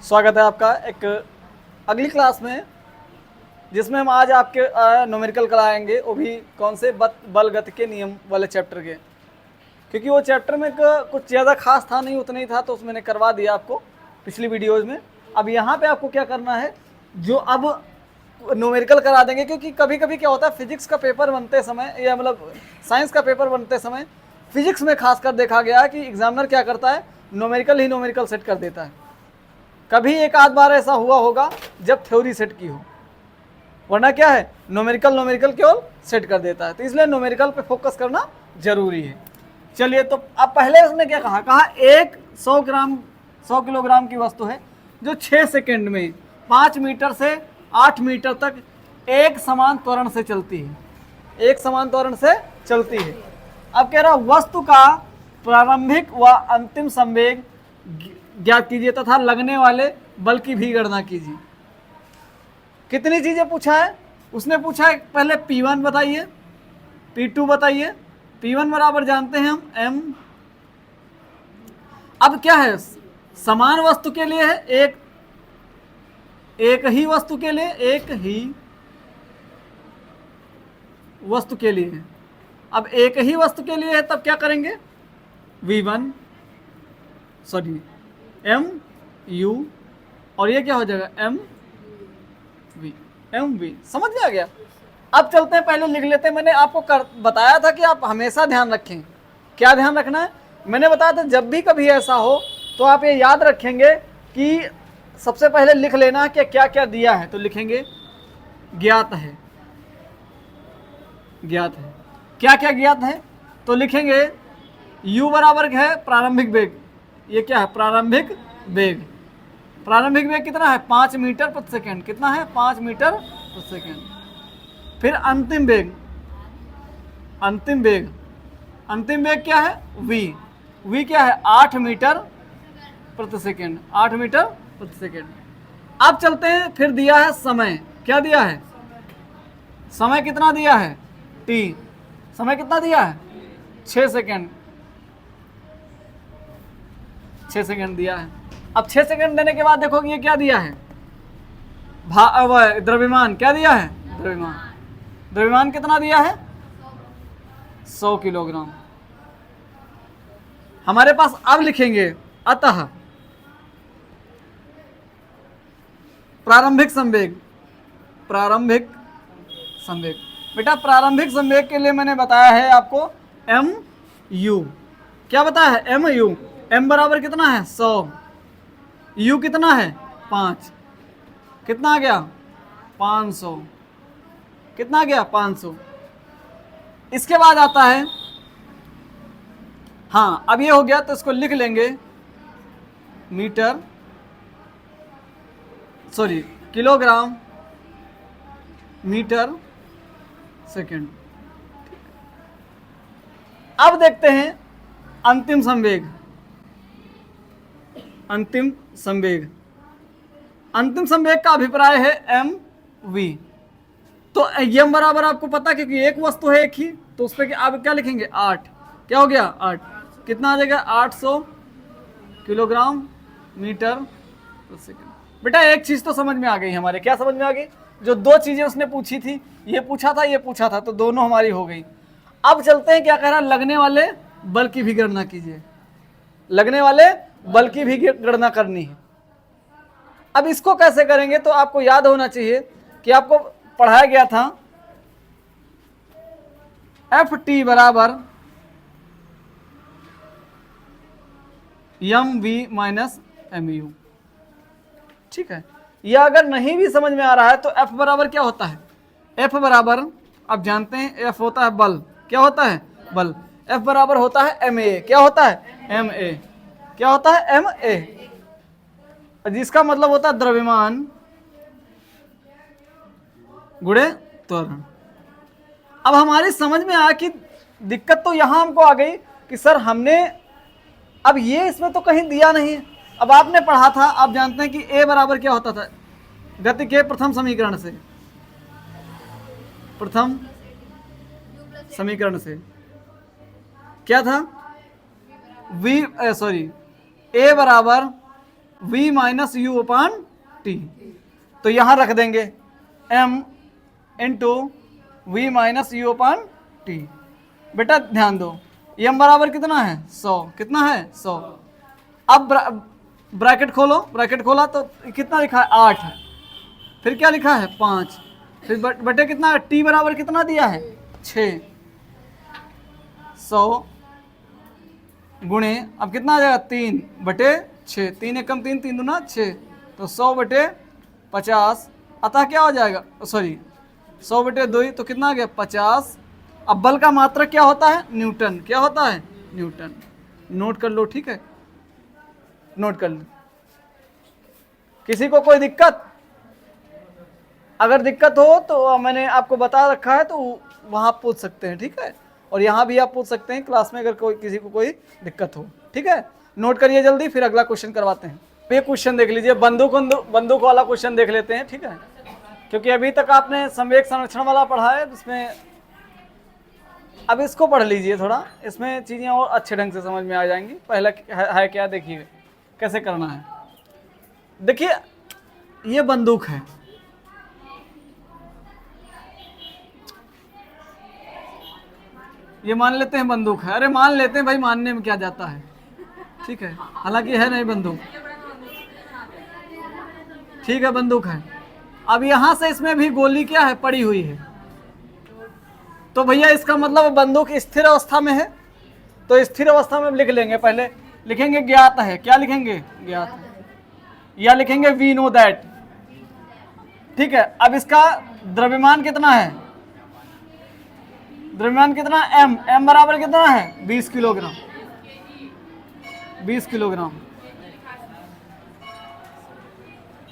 स्वागत है आपका एक अगली क्लास में, जिसमें हम आज आपके न्यूमेरिकल कराएंगे, वो भी कौन से बल गति के नियम वाले चैप्टर के। क्योंकि वो चैप्टर में कुछ ज़्यादा खास था नहीं, उतना ही था, तो उसमें करवा दिया आपको पिछली वीडियोज़ में। अब यहाँ पे आपको क्या करना है, जो अब न्यूमेरिकल करा देंगे। क्योंकि कभी कभी क्या होता है, फिजिक्स का पेपर बनते समय या मतलब साइंस का पेपर बनते समय फिजिक्स में खासकर देखा गया है कि एग्जामिनर क्या करता है, न्यूमेरिकल ही न्यूमेरिकल सेट कर देता है। कभी एक आध बार ऐसा हुआ होगा जब थ्योरी सेट की हो, वरना क्या है, न्यूमेरिकल केवल सेट कर देता है। तो इसलिए न्यूमेरिकल पे फोकस करना जरूरी है। चलिए, तो अब पहले उसने क्या कहा एक 100 किलोग्राम की वस्तु है जो 6 सेकंड में 5 मीटर से 8 मीटर तक एक समान त्वरण से चलती है, एक समान त्वरण से चलती है। अब कह रहा वस्तु का प्रारंभिक व अंतिम संवेग ज्ञात कीजिए तथा लगने वाले बल की भी गणना कीजिए। कितनी चीजें पूछा है उसने? पूछा है पहले P1 बताइए, P2 बताइए। P1 बराबर जानते हैं हम m। अब क्या है, समान वस्तु के लिए है, एक ही वस्तु के लिए, एक ही वस्तु के लिए है। अब एक ही वस्तु के लिए है तब क्या करेंगे, V1 सॉरी MU, और ये क्या हो जाएगा MV। समझ में आ गया? अब चलते हैं, पहले लिख लेते हैं। मैंने आपको बताया था कि आप हमेशा ध्यान रखें। क्या ध्यान रखना है? मैंने बताया था जब भी कभी ऐसा हो तो आप ये याद रखेंगे कि सबसे पहले लिख लेना कि क्या क्या दिया है। तो लिखेंगे ज्ञात है, ज्ञात है। क्या क्या ज्ञात है? तो लिखेंगे U बराबर है प्रारंभिक वेग। ये क्या है, प्रारंभिक वेग। प्रारंभिक वेग कितना है, 5 मीटर प्रति सेकेंड। कितना है, 5 मीटर प्रति सेकेंड। फिर अंतिम वेग, अंतिम वेग, अंतिम वेग क्या है, V क्या है, 8 मीटर प्रति सेकेंड, 8 मीटर प्रति सेकेंड। अब चलते हैं, फिर दिया है समय। क्या दिया है, समय कितना दिया है, T। समय कितना दिया है, 6 सेकेंड, 6 सेकेंड दिया है। अब 6 सेकेंड देने के बाद देखो ये क्या दिया है, द्रव्यमान। क्या दिया है, द्रव्यमान। द्रव्यमान कितना दिया है, 100 किलोग्राम। हमारे पास अब लिखेंगे अतः प्रारंभिक संवेग, प्रारंभिक संवेग। बेटा प्रारंभिक संवेग के लिए मैंने बताया है आपको MU। क्या बताया है, MU। M बराबर कितना है, 100। U कितना है, 5। कितना आ गया, 500। कितना आ गया, 500। इसके बाद आता है, हाँ अब ये हो गया तो इसको लिख लेंगे metre sorry kilogram metre second. अब देखते हैं अंतिम संवेग, अंतिम संवेग। अंतिम संवेग का अभिप्राय है MV। तो M बराबर आपको पता क्योंकि एक वस्तु है एक ही, तो उस पर आप क्या लिखेंगे, 8। क्या हो गया, 8। कितना आ जाएगा, 800 किलोग्राम मीटर प्रति सेकेंड। बेटा एक चीज तो समझ में आ गई हमारे। क्या समझ में आ गई, जो दो चीजें उसने पूछी थी, ये पूछा था, ये पूछा था, तो दोनों हमारी हो गई। अब चलते हैं, क्या कह रहा है, लगने वाले बल की भी गणना कीजिए। लगने वाले बल की भी गणना करनी है। अब इसको कैसे करेंगे, तो आपको याद होना चाहिए कि आपको पढ़ाया गया था FT बराबर MV माइनस MU। ठीक है, यह अगर नहीं भी समझ में आ रहा है तो F बराबर क्या होता है, F बराबर आप जानते हैं F होता है बल। क्या होता है, बल। F बराबर होता है MA। क्या होता है, MA। क्या होता है, MA, जिसका मतलब होता है द्रव्यमान गुणे त्वरण। अब हमारी समझ में आया कि दिक्कत तो यहां हमको आ गई कि सर हमने, अब ये इसमें तो कहीं दिया नहीं है। अब आपने पढ़ा था, आप जानते हैं कि A बराबर क्या होता था, गति के प्रथम समीकरण से, प्रथम समीकरण से क्या था, A बराबर v minus u upon t. तो यहां रख देंगे m into v minus u upon t. बेटा ध्यान दो, m बराबर कितना है 100, कितना है 100। अब ब्रैकेट खोलो, ब्रैकेट खोला तो कितना लिखा है 8 है, फिर क्या लिखा है 5, फिर बटे कितना है, t बराबर कितना दिया है 6। 100 गुणे अब कितना आ जाएगा 3 बटे 6, 3 एकम 3, 3 दूना 6, तो 100 बटे 50, अतः क्या हो जाएगा, सॉरी 100 बटे 2 तो कितना आ गया 50। अब बल का मात्रक क्या होता है न्यूटन, क्या होता है न्यूटन। नोट कर लो, ठीक है, नोट कर लो। किसी को कोई दिक्कत, अगर दिक्कत हो तो मैंने आपको बता रखा है तो वहां पूछ सकते हैं, ठीक है, और यहाँ भी आप पूछ सकते हैं क्लास में अगर कोई किसी को कोई दिक्कत हो, ठीक है। नोट करिए जल्दी, फिर अगला क्वेश्चन करवाते हैं। ये क्वेश्चन देख लीजिए, बंदूक वाला क्वेश्चन देख लेते हैं, ठीक है, क्योंकि अभी तक आपने संवेग संरक्षण वाला पढ़ा है, इसमें अब इसको पढ़ लीजिए थोड़ा, इसमें चीज़ें और अच्छे ढंग से समझ में आ जाएंगी। पहला है क्या, देखिए कैसे करना है। देखिए ये बंदूक है, ये मान लेते हैं बंदूक है, अरे मान लेते हैं भाई, मानने में क्या जाता है, ठीक है, हालांकि है नहीं बंदूक, ठीक है बंदूक है। अब यहां से इसमें भी गोली क्या है पड़ी हुई है, तो भैया इसका मतलब बंदूक स्थिर अवस्था में है, तो स्थिर अवस्था में लिख लेंगे, पहले लिखेंगे ज्ञात है, क्या लिखेंगे ज्ञात है, या लिखेंगे वी नो दैट, ठीक है। अब इसका द्रव्यमान कितना है, द्रव्यमान कितना m बराबर कितना है 20 किलोग्राम, 20 किलोग्राम,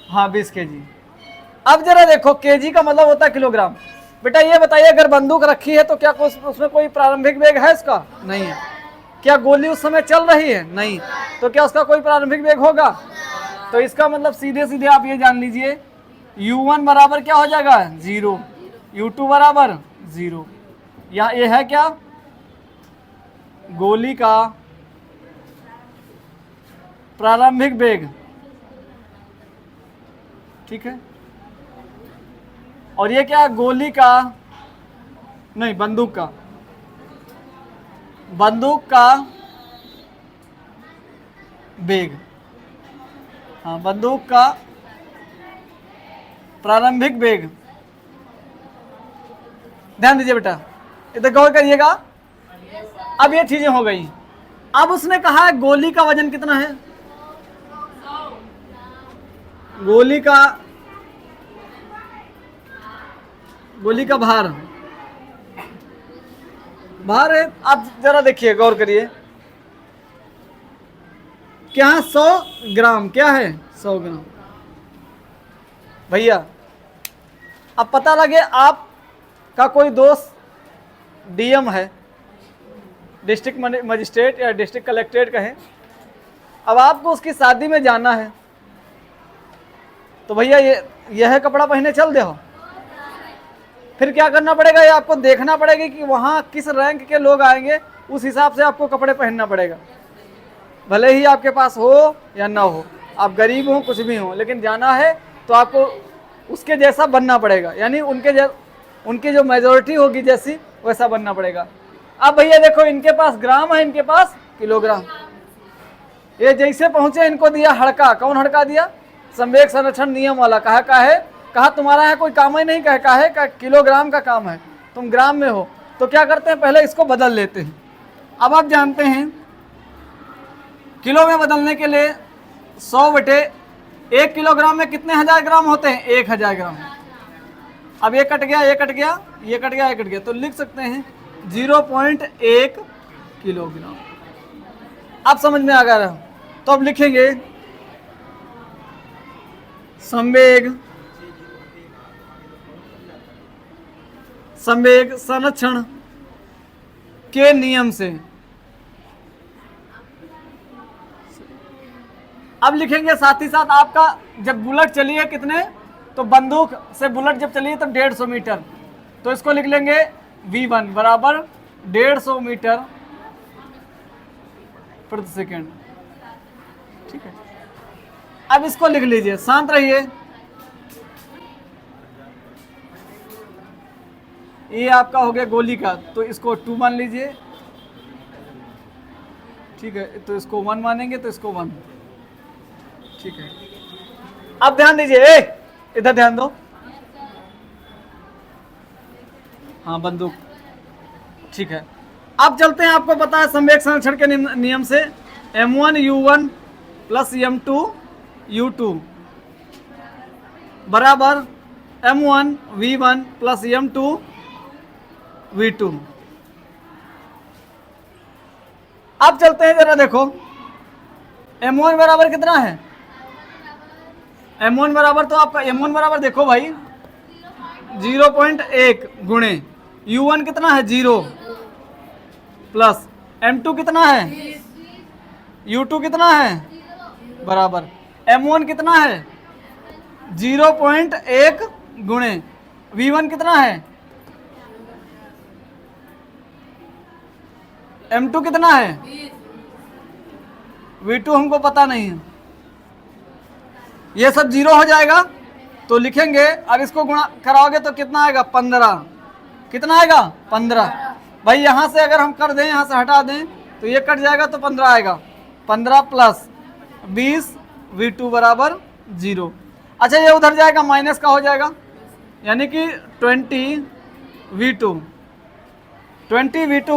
हाँ 20 केजी। अब जरा देखो केजी का मतलब होता है किलोग्राम। बेटा ये बताइए अगर बंदूक रखी है तो क्या उसमें कोई प्रारंभिक वेग है इसका, नहीं है। क्या गोली उस समय चल रही है, नहीं, तो क्या उसका कोई प्रारंभिक वेग होगा, तो इसका मतलब सीधे सीधे आप ये जान लीजिए u1 बराबर क्या हो जाएगा 0, u2 बराबर 0। यहाँ ये है क्या, गोली का प्रारंभिक वेग, ठीक है, और ये क्या गोली का, नहीं बंदूक का, बंदूक का वेग, हाँ बंदूक का प्रारंभिक वेग। ध्यान दीजिए बेटा, इधर गौर करिएगा। अब ये चीजें हो गई, अब उसने कहा है गोली का वजन कितना है, गोली का भार है। आप जरा देखिए गौर करिए, क्या 100 ग्राम, क्या है 100 ग्राम। भैया अब पता लगे आपका कोई दोस्त डीएम है, डिस्ट्रिक्ट मजिस्ट्रेट या डिस्ट्रिक्ट कलेक्ट्रेट कहे, अब आपको उसकी शादी में जाना है, तो भैया यह कपड़ा पहने चल दे हो, फिर क्या करना पड़ेगा, ये आपको देखना पड़ेगा कि वहाँ किस रैंक के लोग आएंगे, उस हिसाब से आपको कपड़े पहनना पड़ेगा, भले ही आपके पास हो या ना हो, आप गरीब हो कुछ भी हो, लेकिन जाना है तो आपको उसके जैसा बनना पड़ेगा, यानी उनकी जो मेजॉरिटी होगी जैसी वैसा बनना पड़ेगा। अब भैया देखो इनके पास ग्राम है, इनके पास किलोग्राम। ये जैसे पहुंचे इनको दिया हड़का, कौन हड़का दिया, संवेग संरक्षण नियम वाला। कहा तुम्हारा है कोई काम ही नहीं, कहा किलोग्राम का काम है, तुम ग्राम में हो, तो क्या करते हैं पहले इसको बदल लेते हैं। अब आप जानते हैं किलो में बदलने के लिए 100 बटे 1 किलोग्राम में कितने हजार ग्राम होते हैं, 1000 ग्राम। अब ये कट गया, ये कट गया, ये कट गया, ये कट गया, तो लिख सकते हैं 0.1 किलोग्राम। अब समझ में आ गया, तो अब लिखेंगे संवेग संरक्षण के नियम से। अब लिखेंगे साथ ही साथ आपका जब बुलेट चली है कितने, तो बंदूक से बुलेट जब चली है तो 150 मीटर, तो इसको लिख लेंगे v1 बराबर 150 मीटर प्रति सेकेंड, ठीक है। अब इसको लिख लीजिए, शांत रहिए। ये आपका हो गया गोली का, तो इसको 2 मान लीजिए, ठीक है। तो इसको 1 मानेंगे, तो इसको 1, ठीक है। अब ध्यान दीजिए, इधर ध्यान दो। हाँ, बंदूक, ठीक है। अब चलते हैं, आपको पता है संवेग संरक्षण के नियम से m1 u1 plus m2 u2 बराबर m1 v1 plus m2 v2। अब चलते हैं, जरा देखो m1 बराबर कितना है। m1 बराबर, तो आपका m1 बराबर देखो भाई 0.1 गुणे u1 कितना है 0 प्लस m2 कितना है u2 कितना है बराबर m1 कितना है 0.1 गुणे v1 कितना है m2 कितना है v2 हमको पता नहीं है। ये सब 0 हो जाएगा तो लिखेंगे। अब इसको गुणा कराओगे तो कितना आएगा 15। कितना आएगा 15। भाई यहाँ से अगर हम कर दें, यहाँ से हटा दें तो ये कट जाएगा तो 15 आएगा। 15 प्लस 20 v2 बराबर 0। अच्छा, ये उधर जाएगा माइनस का हो जाएगा, यानी कि 20 v2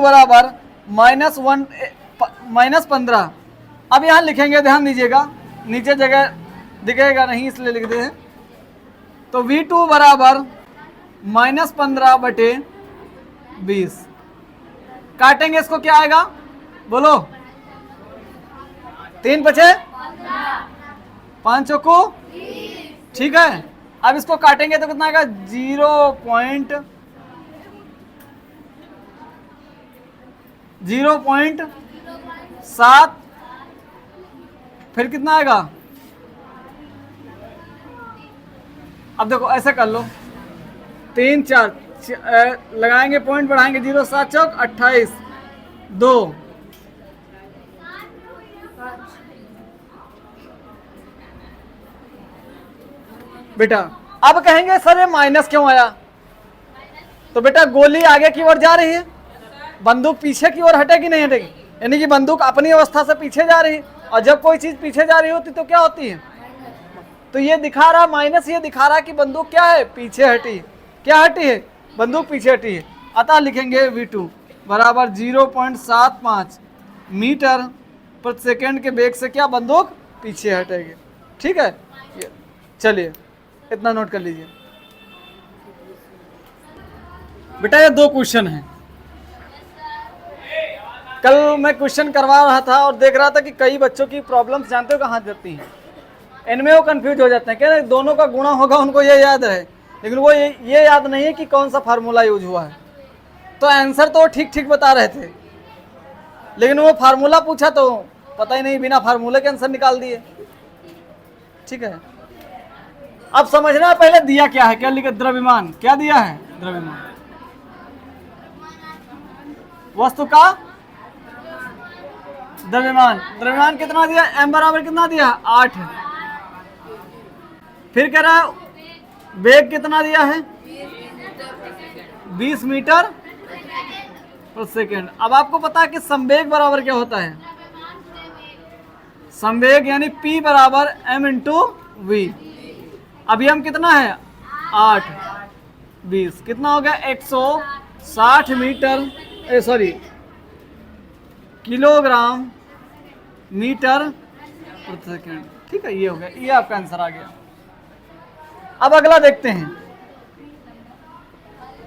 बराबर -15। अब यहाँ लिखेंगे, ध्यान दीजिएगा, नीचे जगह दिखेगा नहीं इसलिए लिख दे हैं। तो v2 बराबर -15/20। काटेंगे इसको, क्या आएगा बोलो, 3 बचे 5 चौको, ठीक है। अब इसको काटेंगे तो कितना आएगा 0.7। फिर कितना आएगा, अब देखो ऐसे कर लो, 3 4 लगाएंगे, पॉइंट बढ़ाएंगे, 0 7 चौक 28 2। बेटा अब कहेंगे सर ये माइनस क्यों आया, तो बेटा गोली आगे की ओर जा रही है, बंदूक पीछे की ओर हटेगी नहीं हटेगी, यानी कि बंदूक अपनी अवस्था से पीछे जा रही है। और जब कोई चीज पीछे जा रही होती तो क्या होती है, तो ये दिखा रहा माइनस, ये दिखा रहा कि बंदूक क्या है पीछे हटी है। क्या हटी है, बंदूक पीछे हटी है। अतः लिखेंगे v2 बराबर 0.75 मीटर प्रति सेकेंड के वेग से क्या बंदूक पीछे हटेगी। ठीक है, चलिए इतना नोट कर लीजिए। बेटा ये 2 क्वेश्चन हैं। कल मैं क्वेश्चन करवा रहा था और देख रहा था कि कई बच्चों की प्रॉब्लम्स जानते हो कहाँ जाती हैं, इनमें वो कंफ्यूज हो जाते हैं। कह रहे दोनों का गुणा होगा, उनको ये याद है, लेकिन वो ये याद नहीं है कि कौन सा फार्मूला यूज हुआ है। तो आंसर तो ठीक ठीक बता रहे थे, लेकिन वो फार्मूला पूछा तो पता ही नहीं, बिना फार्मूले के आंसर निकाल दिए। ठीक है, अब समझना पहले दिया क्या है, क्या लिखा, द्रव्यमान। क्या दिया है, द्रव्यमान, वस्तु का द्रव्यमान। द्रव्यमान कितना दिया, m बराबर कितना दिया 8। फिर कह रहा है वेग कितना दिया है 20 मीटर प्रति सेकेंड। अब आपको पता है कि संवेग बराबर क्या होता है, संवेग यानी P बराबर m इंटू वी। अभी हम कितना है 8 20 कितना हो गया 160 मीटर किलोग्राम मीटर प्रति सेकेंड। ठीक है, ये हो गया, ये आपका आंसर आ गया। अब अगला देखते हैं।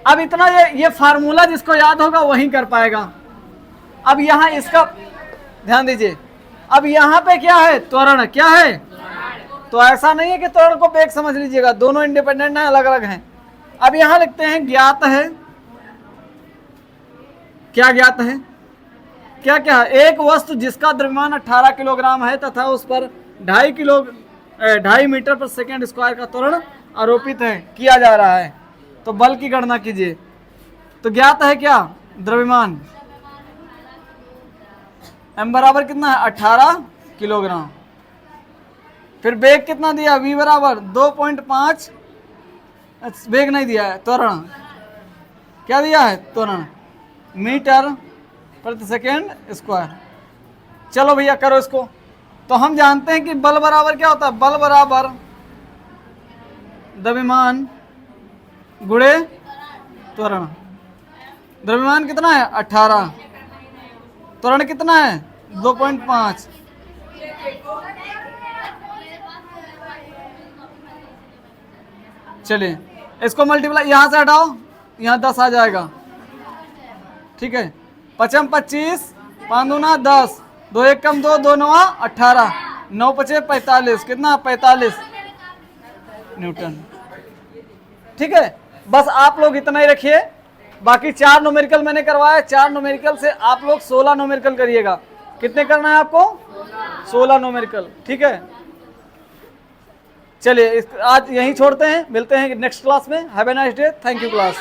अब इतना ये फार्मूला जिसको याद होगा वही कर पाएगा। अब यहाँ इसका ध्यान दीजिए, अब यहाँ पे क्या है, त्वरण। क्या है, तो ऐसा नहीं है कि त्वरण को वेग समझ लीजिएगा, दोनों इंडिपेंडेंट है, अलग अलग हैं। अब यहाँ लिखते हैं ज्ञात है। क्या ज्ञात है, क्या क्या है, एक वस्तु जिसका द्रव्यमान 18 किलोग्राम है तथा उस पर 2.5 मीटर पर सेकेंड स्क्वायर का त्वरण आरोपित है, किया जा रहा है, तो बल की गणना कीजिए। तो ज्ञात है क्या, द्रव्यमान m बराबर कितना है 18 किलोग्राम। फिर वेग कितना दिया, v बराबर 2.5, वेग नहीं दिया है, त्वरण क्या दिया है, त्वरण मीटर प्रति सेकेंड स्क्वायर। चलो भैया करो इसको। तो हम जानते हैं कि बल बराबर क्या होता है, बल बराबर द्रव्यमान गुणे त्वरण। द्रव्यमान कितना है 18, त्वरण कितना है 2.5। चलिए इसको मल्टीप्लाई यहां से हटाओ, यहां 10 आ जाएगा, ठीक है। 5 25, 5 दूना 10, 2 1 कम 2, 2 9 18, 9 5 45, कितना 45 न्यूटन। ठीक है, बस आप लोग इतना ही रखिए। बाकी 4 न्यूमेरिकल मैंने करवाया, 4 न्यूमेरिकल से आप लोग 16 न्यूमेरिकल करिएगा। कितने करना है आपको, 16 न्यूमेरिकल, ठीक है। चलिए आज यहीं छोड़ते हैं, मिलते हैं नेक्स्ट क्लास में। Have a nice day, thank you class.